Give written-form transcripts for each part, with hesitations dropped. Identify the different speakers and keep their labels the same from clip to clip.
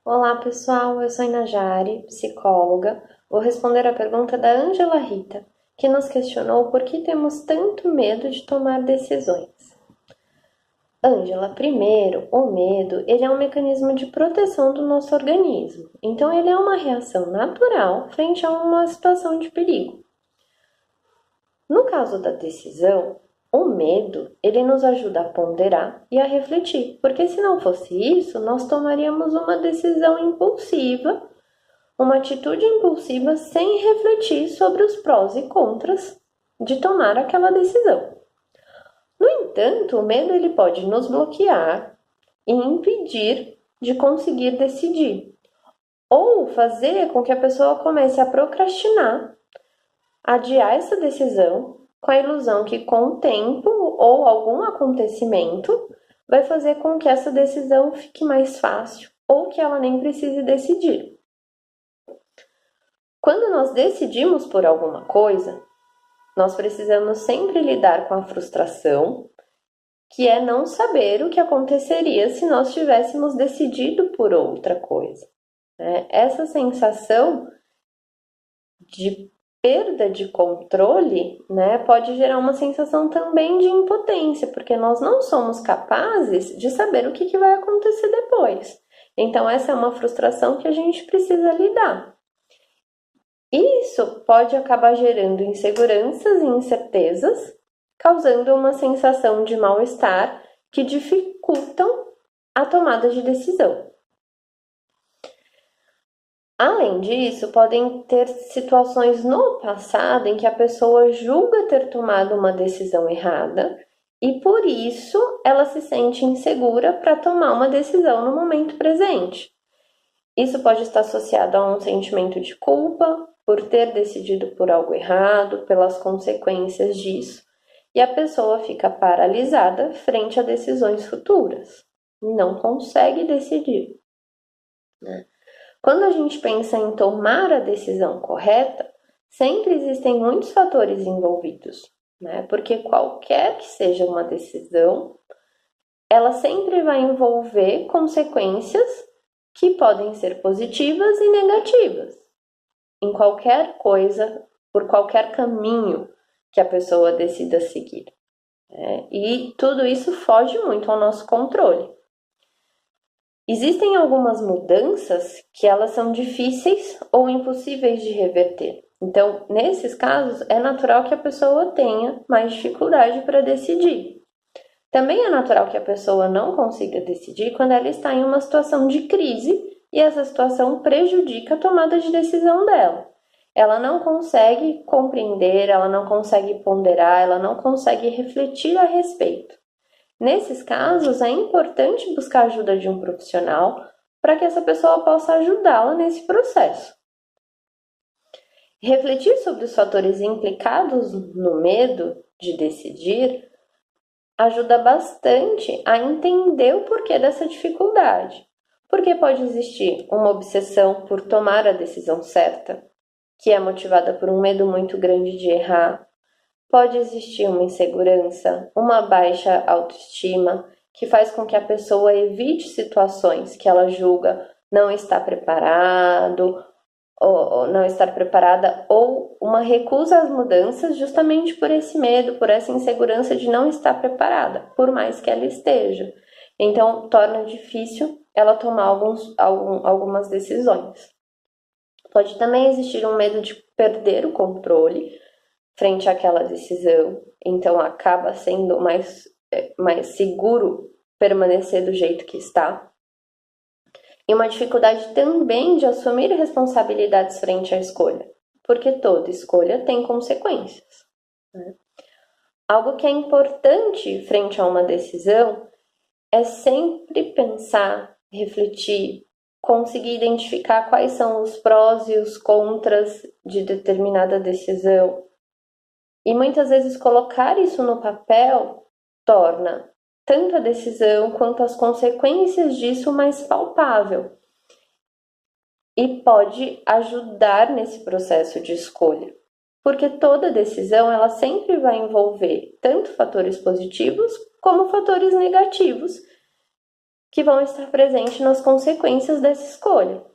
Speaker 1: Olá, pessoal. Eu sou a Inajari, psicóloga. Vou responder a pergunta da Ângela Rita, que nos questionou por que temos tanto medo de tomar decisões. Ângela, primeiro, o medo, ele é um mecanismo de proteção do nosso organismo. Então, ele é uma reação natural frente a uma situação de perigo. No caso da decisão, o medo, ele nos ajuda a ponderar e a refletir, porque se não fosse isso, nós tomaríamos uma decisão impulsiva, uma atitude impulsiva sem refletir sobre os prós e contras de tomar aquela decisão. No entanto, o medo ele pode nos bloquear e impedir de conseguir decidir, ou fazer com que a pessoa comece a procrastinar, adiar essa decisão com a ilusão que com o tempo ou algum acontecimento vai fazer com que essa decisão fique mais fácil ou que ela nem precise decidir. Quando nós decidimos por alguma coisa, nós precisamos sempre lidar com a frustração, que é não saber o que aconteceria se nós tivéssemos decidido por outra coisa. Essa sensação de perda de controle, pode gerar uma sensação também de impotência, porque nós não somos capazes de saber o que vai acontecer depois. Então, essa é uma frustração que a gente precisa lidar. Isso pode acabar gerando inseguranças e incertezas, causando uma sensação de mal-estar que dificultam a tomada de decisão. Além disso, podem ter situações no passado em que a pessoa julga ter tomado uma decisão errada e por isso ela se sente insegura para tomar uma decisão no momento presente. Isso pode estar associado a um sentimento de culpa por ter decidido por algo errado, pelas consequências disso, e a pessoa fica paralisada frente a decisões futuras, não consegue decidir. Quando a gente pensa em tomar a decisão correta, sempre existem muitos fatores envolvidos, porque qualquer que seja uma decisão, ela sempre vai envolver consequências que podem ser positivas e negativas, em qualquer coisa, por qualquer caminho que a pessoa decida seguir. E tudo isso foge muito ao nosso controle. Existem algumas mudanças que elas são difíceis ou impossíveis de reverter. Então, nesses casos, é natural que a pessoa tenha mais dificuldade para decidir. Também é natural que a pessoa não consiga decidir quando ela está em uma situação de crise e essa situação prejudica a tomada de decisão dela. Ela não consegue compreender, ela não consegue ponderar, ela não consegue refletir a respeito. Nesses casos, é importante buscar a ajuda de um profissional para que essa pessoa possa ajudá-la nesse processo. Refletir sobre os fatores implicados no medo de decidir ajuda bastante a entender o porquê dessa dificuldade. Porque pode existir uma obsessão por tomar a decisão certa, que é motivada por um medo muito grande de errar. Pode existir uma insegurança, uma baixa autoestima, que faz com que a pessoa evite situações que ela julga não estar preparado, ou não estar preparada, ou uma recusa às mudanças justamente por esse medo, por essa insegurança de não estar preparada, por mais que ela esteja. Então, torna difícil ela tomar algumas decisões. Pode também existir um medo de perder o controle frente àquela decisão, então acaba sendo mais seguro permanecer do jeito que está. E uma dificuldade também de assumir responsabilidades frente à escolha, porque toda escolha tem consequências. Algo que é importante frente a uma decisão é sempre pensar, refletir, conseguir identificar quais são os prós e os contras de determinada decisão. E muitas vezes colocar isso no papel torna tanto a decisão quanto as consequências disso mais palpável e pode ajudar nesse processo de escolha, porque toda decisão ela sempre vai envolver tanto fatores positivos como fatores negativos que vão estar presentes nas consequências dessa escolha.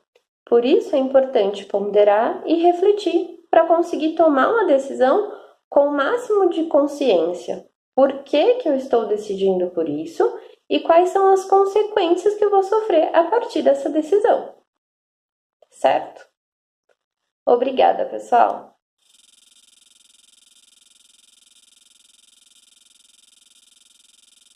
Speaker 1: Por isso é importante ponderar e refletir para conseguir tomar uma decisão com o máximo de consciência. Por que eu estou decidindo por isso e quais são as consequências que eu vou sofrer a partir dessa decisão. Certo? Obrigada, pessoal!